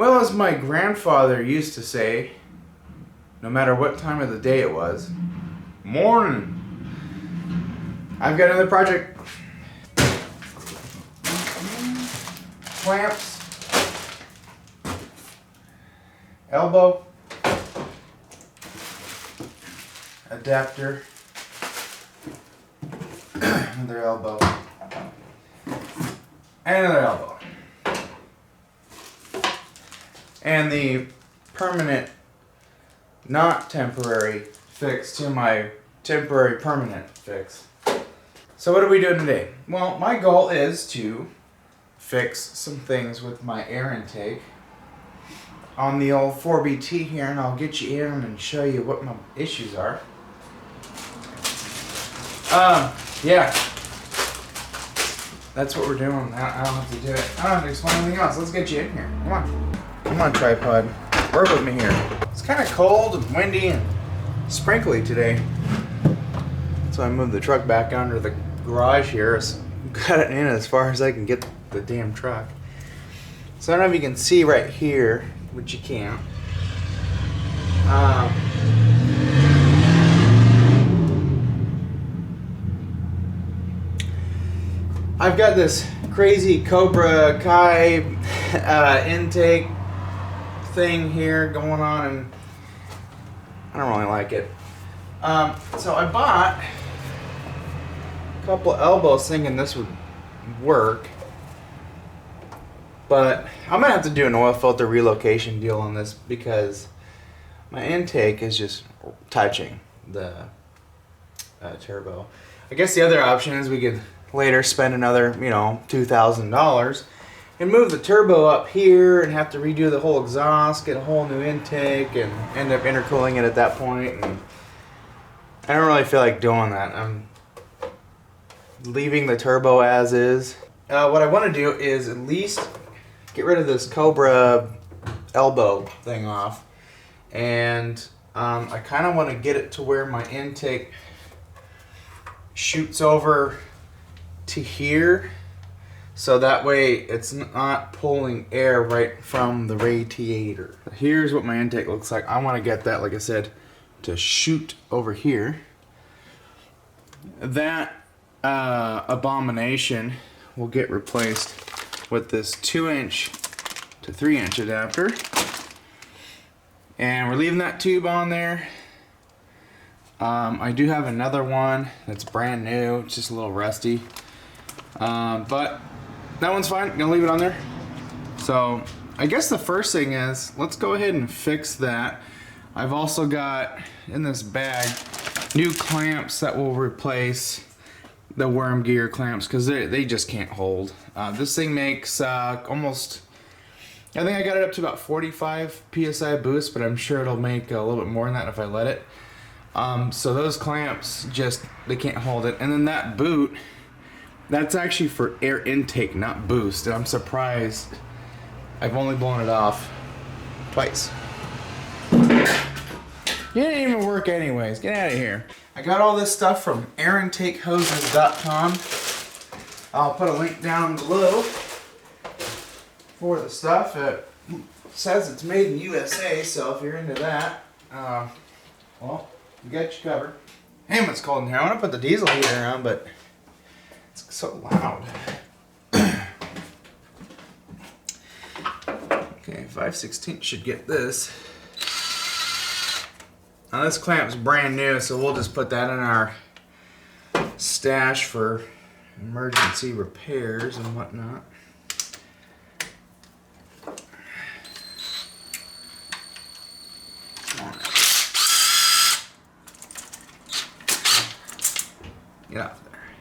Well, as my grandfather used to say, no matter what time of the day it was, morning. I've got another project. Clamps, elbow, adapter, another elbow, and another elbow. And the permanent, not temporary fix to my temporary permanent fix. So what are we doing today? Well, my goal is to fix some things with my air intake on the old 4BT here, and I'll get you in and show you what my issues are. Yeah. That's what we're doing. I don't have to do it. I don't have to explain anything else. Let's get you in here. Come on. Come on, tripod. Work with me here. It's kind of cold and windy and sprinkly today. So I moved the truck back under the garage here. So got it in as far as I can get the damn truck. So I don't know if you can see right here, which you can't. I've got this crazy Cobra Kai intake thing here going on, and I don't really like it. So I bought a couple of elbows thinking this would work, but I'm gonna have to do an oil filter relocation deal on this because my intake is just touching the turbo. I guess the other option is we could later spend another, $2,000 and move the turbo up here and have to redo the whole exhaust, get a whole new intake, and end up intercooling it at that point. And I don't really feel like doing that. I'm leaving the turbo as is. What I want to do is at least get rid of this Cobra elbow thing off, and I kind of want to get it to where my intake shoots over to here, so that way it's not pulling air right from the radiator. Here's what my intake looks like. I want to get that, like I said, to shoot over here. That abomination will get replaced with this 2-inch to 3-inch adapter, and we're leaving that tube on there. I do have another one that's brand new. It's just a little rusty, but that one's fine. I'm gonna leave it on there. So I guess the first thing is, let's go ahead and fix that. I've also got in this bag new clamps that will replace the worm gear clamps because they just can't hold. This thing makes almost, I think I got it up to about 45 PSI boost, but I'm sure it'll make a little bit more than that if I let it. So those clamps they can't hold it. And then that boot, that's actually for air intake, not boost. And I'm surprised I've only blown it off twice. It didn't even work anyways. Get out of here. I got all this stuff from airintakehoses.com. I'll put a link down below for the stuff. It says it's made in USA, so if you're into that, well, you got you covered. Damn, it's cold in here. I want to put the diesel heater on, but it's so loud. Okay, 5/16 should get this. Now this clamp's brand new, so we'll just put that in our stash for emergency repairs and whatnot. Get out there.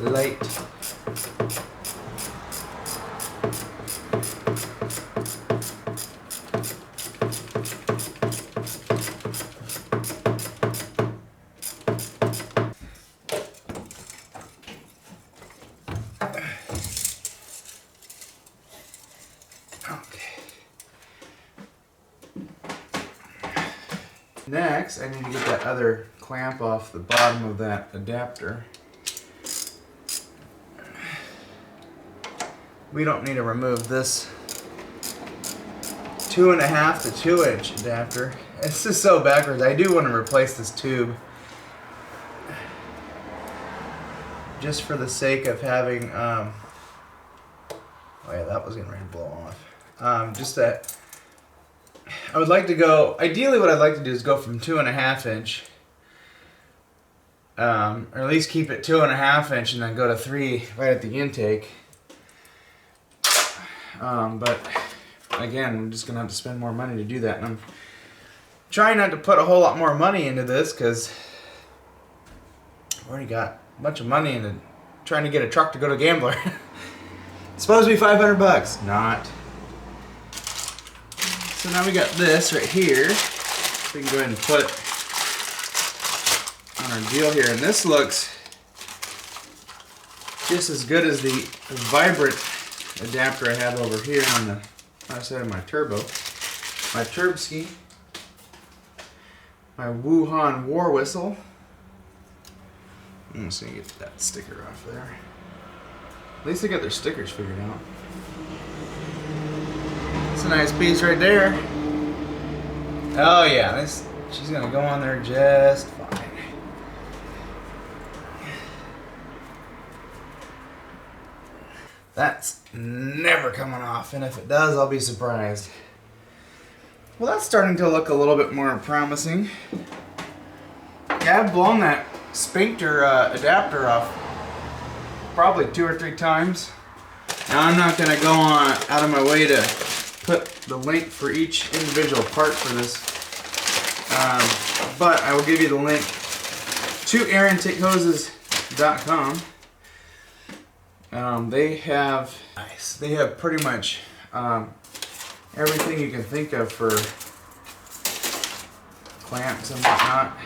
Light. Next, I need to get that other clamp off the bottom of that adapter. we don't need to remove this 2.5 to 2 inch adapter. It's just so backwards. I do want to replace this tube just for the sake of having oh yeah, that was getting ready to blow off. Just that I would like to go, ideally what I'd like to do is go from 2.5 inch, or at least keep it 2.5 inch and then go to 3 right at the intake. But again, I'm just gonna have to spend more money to do that, and I'm trying not to put a whole lot more money into this because I've already got a bunch of money into trying to get a truck to go to Gambler. It's supposed to be $500, not. So now we got this right here. We can go ahead and put it on our deal here, and this looks just as good as the vibrant adapter I had over here on the other side of my turbo. My Turbski, my Wuhan war whistle. I'm just gonna get that sticker off there. At least they got their stickers figured out. It's a nice piece right there. Oh yeah, she's gonna go on there just fine. That's never coming off, and if it does, I'll be surprised. Well, that's starting to look a little bit more promising. Yeah, I've blown that sphincter adapter off probably 2 or 3 times. Now I'm not going to go on out of my way to put the link for each individual part for this, but I will give you the link to AaronTakeHoses.com. They have pretty much everything you can think of for clamps and whatnot.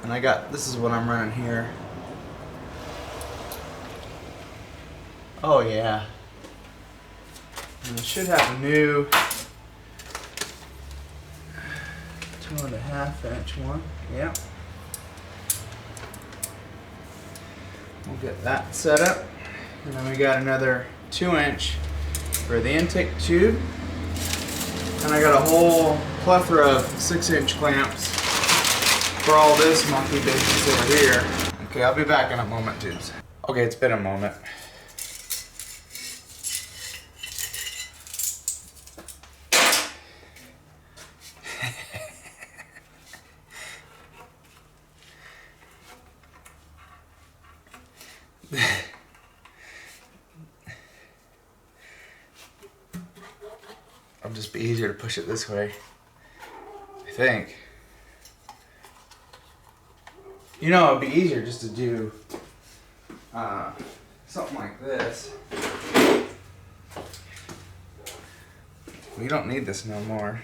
And this is what I'm running here. Oh yeah. And I should have a new 2.5 inch one. Yeah. We'll get that set up. And then we got another 2 inch for the intake tube. And I got a whole plethora of 6 inch clamps for all this monkey business over here. Okay, I'll be back in a moment, dudes. Okay, it's been a moment. It'll just be easier to push it this way, I think. You know, it'd be easier just to do something like this. We don't need this no more.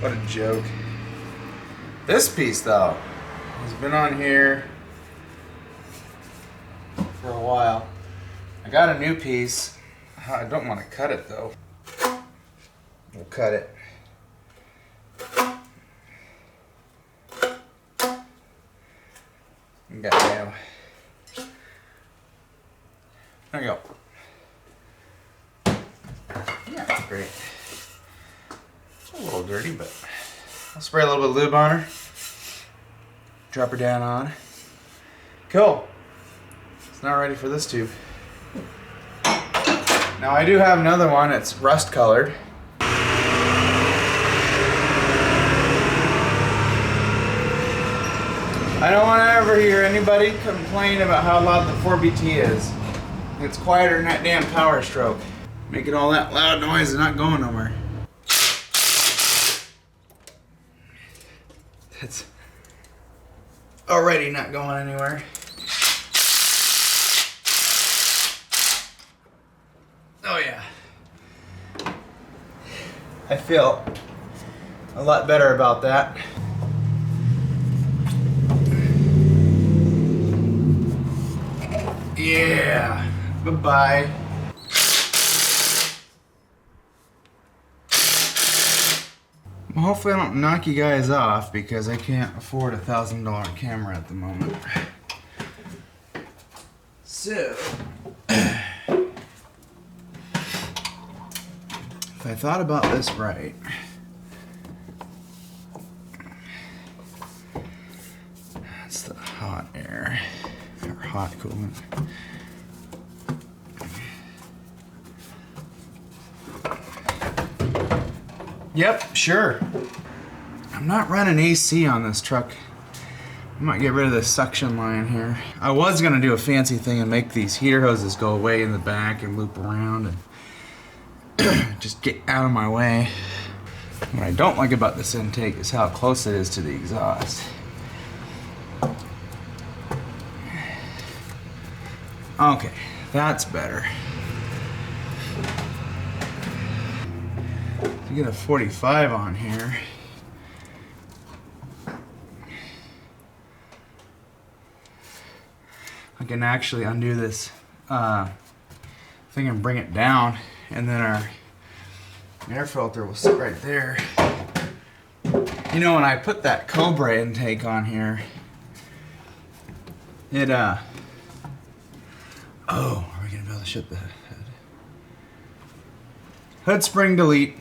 What a joke. This piece, though, has been on here for a while. I got a new piece. I don't want to cut it, though. We'll cut it. Got nail. There you go. Yeah, that's great. A little dirty, but I'll spray a little bit of lube on her. Drop her down on. Cool. It's now ready for this tube. Now I do have another one. It's rust colored. I don't want to ever hear anybody complain about how loud the 4BT is. It's quieter than that damn Power Stroke. Making all that loud noise and not going nowhere. It's already not going anywhere. Oh yeah. I feel a lot better about that. Yeah, bye-bye. Well, hopefully I don't knock you guys off because I can't afford a $1,000 camera at the moment. So, if I thought about this right, that's the hot air, or hot coolant. Yep, sure. I'm not running AC on this truck. I might get rid of this suction line here. I was gonna do a fancy thing and make these heater hoses go away in the back and loop around and just get out of my way. What I don't like about this intake is how close it is to the exhaust. Okay, that's better. To get a 45 on here, I can actually undo this thing and bring it down, and then our air filter will sit right there. You know, when I put that Cobra intake on here, it oh, are we gonna be able to shut the hood? Hood spring delete.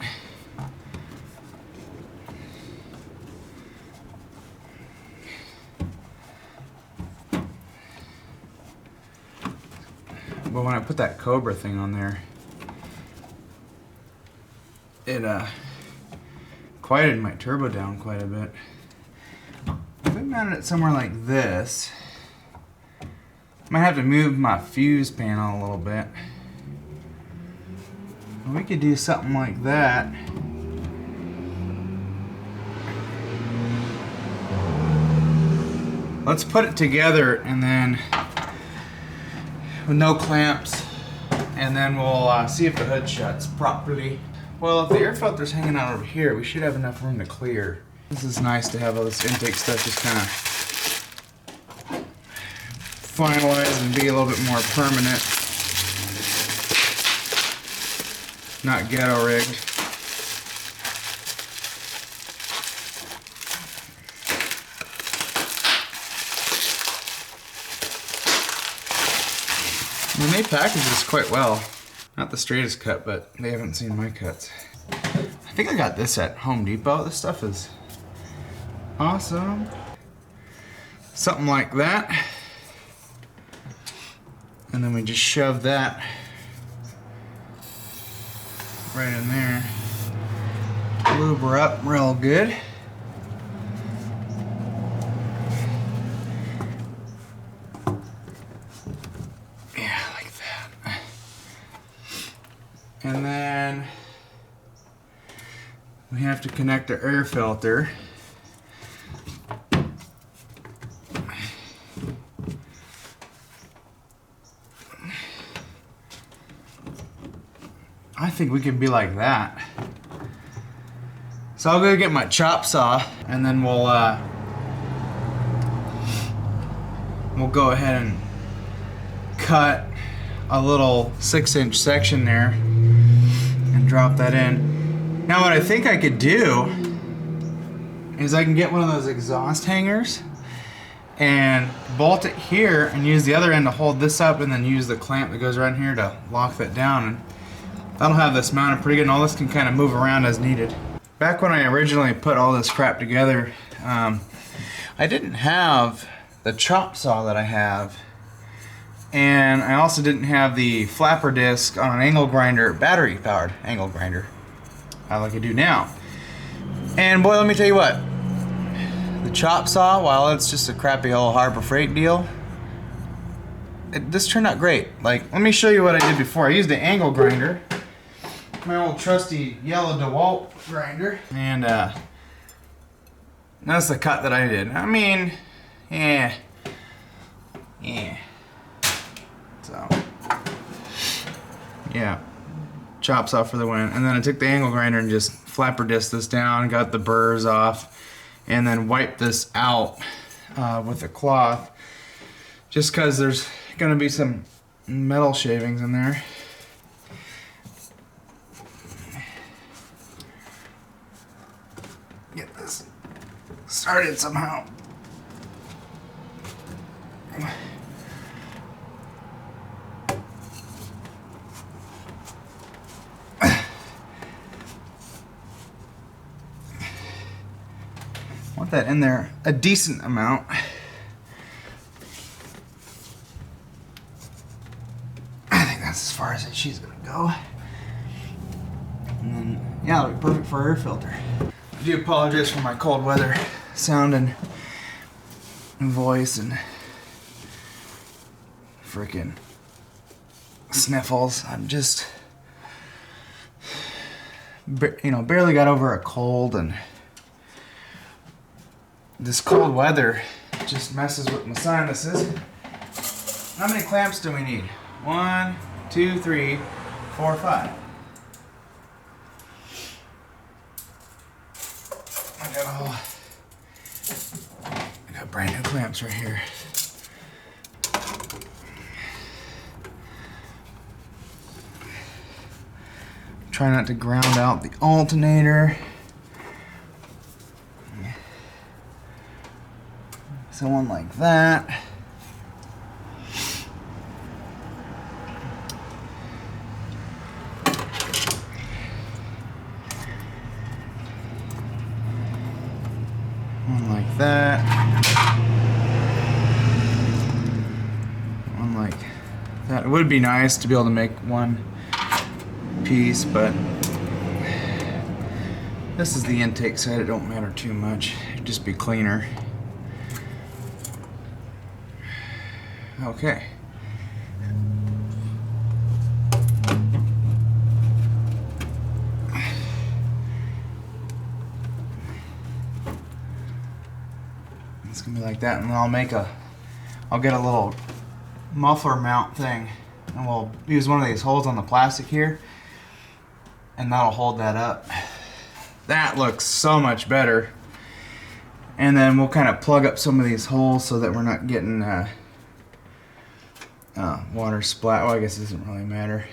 But when I put that Cobra thing on there, it quieted my turbo down quite a bit. If I mounted it somewhere like this, I might have to move my fuse panel a little bit. We could do something like that. Let's put it together and then with no clamps, and then we'll see if the hood shuts properly. Well, if the air filter's hanging out over here, we should have enough room to clear. This is nice to have all this intake stuff just kind of finalize and be a little bit more permanent. Not ghetto rigged. I mean, they package this quite well. Not the straightest cut, but they haven't seen my cuts. I think I got this at Home Depot. This stuff is awesome. Something like that. And then we just shove that right in there. Lube her up real good. Yeah, like that. And then we have to connect the air filter. I think we can be like that. So I'll go get my chop saw, and then we'll go ahead and cut a little 6-inch section there and drop that in. Now what I think I could do is I can get one of those exhaust hangers and bolt it here and use the other end to hold this up, and then use the clamp that goes around here to lock that down. And that'll have this mounted pretty good, and all this can kind of move around as needed. Back when I originally put all this crap together, I didn't have the chop saw that I have, and I also didn't have the flapper disc on an angle grinder, battery powered angle grinder, like I do now. And boy, let me tell you what, the chop saw, while it's just a crappy old Harbor Freight deal, this turned out great. Like, let me show you what I did before. I used the angle grinder, my old trusty yellow DeWalt grinder, and that's the cut that I did. I mean, yeah. So, yeah. chops off for the win. And then I took the angle grinder and just flapper disced this down, got the burrs off, and then wiped this out with a cloth, just because there's going to be some metal shavings in there. Get this started somehow. Want that in there a decent amount. I think that's as far as she's gonna go. And then, yeah, it'll be perfect for our air filter. I do apologize for my cold weather sound and voice and freaking sniffles. I'm just, barely got over a cold, and this cold weather just messes with my sinuses. How many clamps do we need? 1, 2, 3, 4, 5. I got brand new clamps right here. Try not to ground out the alternator. Someone like that. One like that. One like that. It would be nice to be able to make one piece, but this is the intake side. It don't matter too much. It'd just be cleaner. Okay. It's gonna be like that, and then I'll get a little muffler mount thing, and we'll use one of these holes on the plastic here, and that'll hold that up. That looks so much better. And then we'll kind of plug up some of these holes so that we're not getting water splat. Well, I guess it doesn't really matter.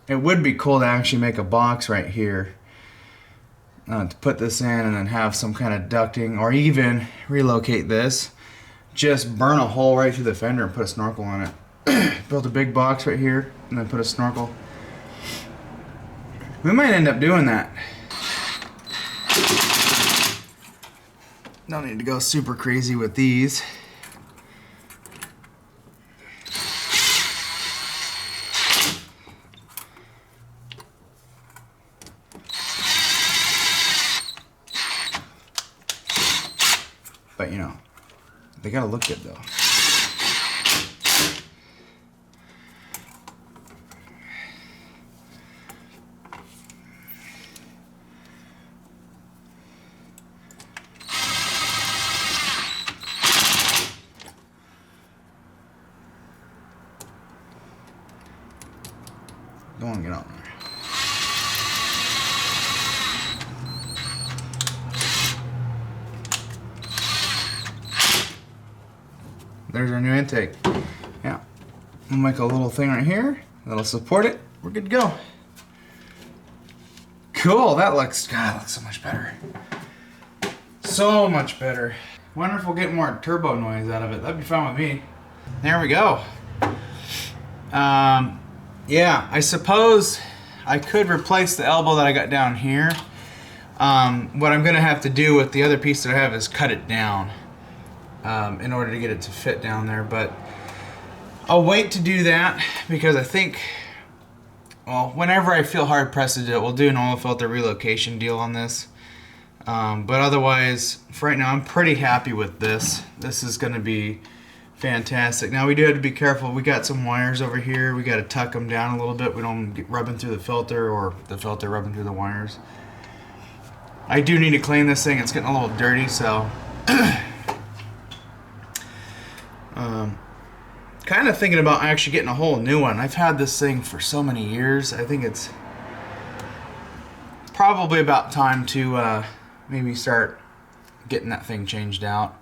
It would be cool to actually make a box right here to put this in, and then have some kind of ducting, or even relocate this. Just burn a hole right through the fender and put a snorkel on it. Build a big box right here and then put a snorkel. We might end up doing that. Don't need to go super crazy with these. But they gotta look good though. Don't want to get out there. There's our new intake. Yeah. We'll make a little thing right here that'll support it. We're good to go. Cool. That looks so much better. So much better. Wonder if we'll get more turbo noise out of it. That'd be fine with me. There we go. Yeah, I suppose I could replace the elbow that I got down here. What I'm gonna have to do with the other piece that I have is cut it down in order to get it to fit down there, but I'll wait to do that because I think, well, whenever I feel hard pressed to do it, we'll do an oil filter relocation deal on this. But otherwise, for right now, I'm pretty happy with this. This is gonna be fantastic. Now we do have to be careful. We got some wires over here. We got to tuck them down a little bit. We don't get rubbing through the filter or the filter rubbing through the wires. I do need to clean this thing. It's getting a little dirty, so kind of thinking about actually getting a whole new one. I've had this thing for so many years. I think it's probably about time to maybe start getting that thing changed out.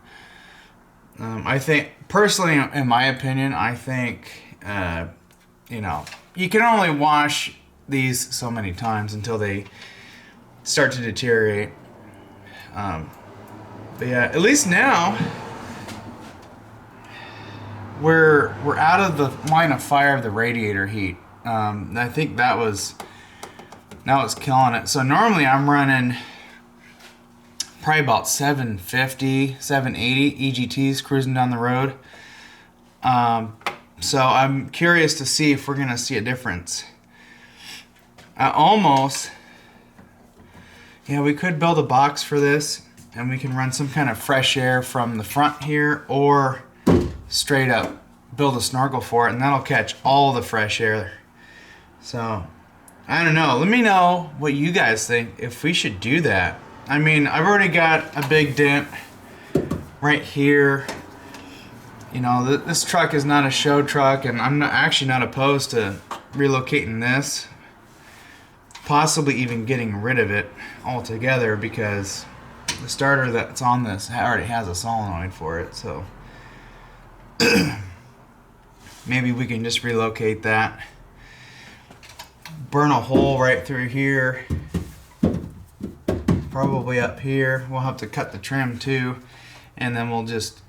I think, personally, in my opinion, I think, you know, you can only wash these so many times until they start to deteriorate. But yeah, at least now we're out of the line of fire of the radiator heat. I think that was killing it. So normally I'm running probably about 750, 780 EGTs cruising down the road. So I'm curious to see if we're gonna see a difference. Yeah, we could build a box for this, and we can run some kind of fresh air from the front here, or straight up build a snorkel for it, and that'll catch all the fresh air. So I don't know, let me know what you guys think, if we should do that. I mean, I've already got a big dent right here. You know, this truck is not a show truck, and I'm actually not opposed to relocating this, possibly even getting rid of it altogether, because the starter that's on this already has a solenoid for it. So maybe we can just relocate that, burn a hole right through here, probably up here. We'll have to cut the trim too, and then we'll just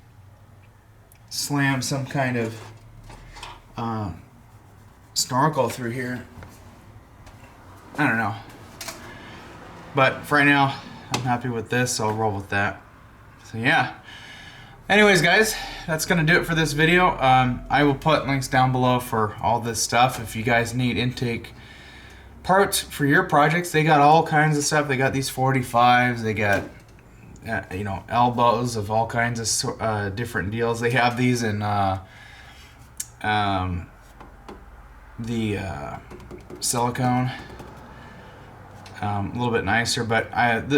slam some kind of snorkel through here. I don't know, but for right now I'm happy with this, so I'll roll with that. So yeah, anyways guys, that's gonna do it for this video. I will put links down below for all this stuff. If you guys need intake parts for your projects, they got all kinds of stuff. They got these 45s, they got you know, elbows of all kinds of different deals. They have these in the silicone, a little bit nicer, but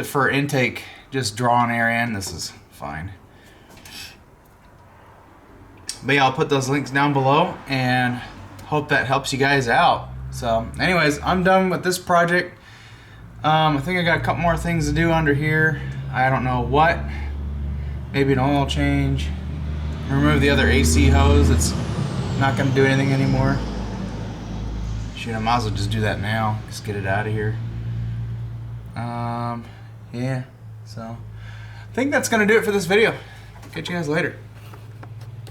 for intake, just drawing air in, this is fine. But yeah, I'll put those links down below, and hope that helps you guys out. So anyways, I'm done with this project. I think I got a couple more things to do under here. I don't know what. Maybe an oil change. Remove the other AC hose. It's not going to do anything anymore. Shoot, I might as well just do that now. Just get it out of here. Yeah. So I think that's going to do it for this video. Catch you guys later.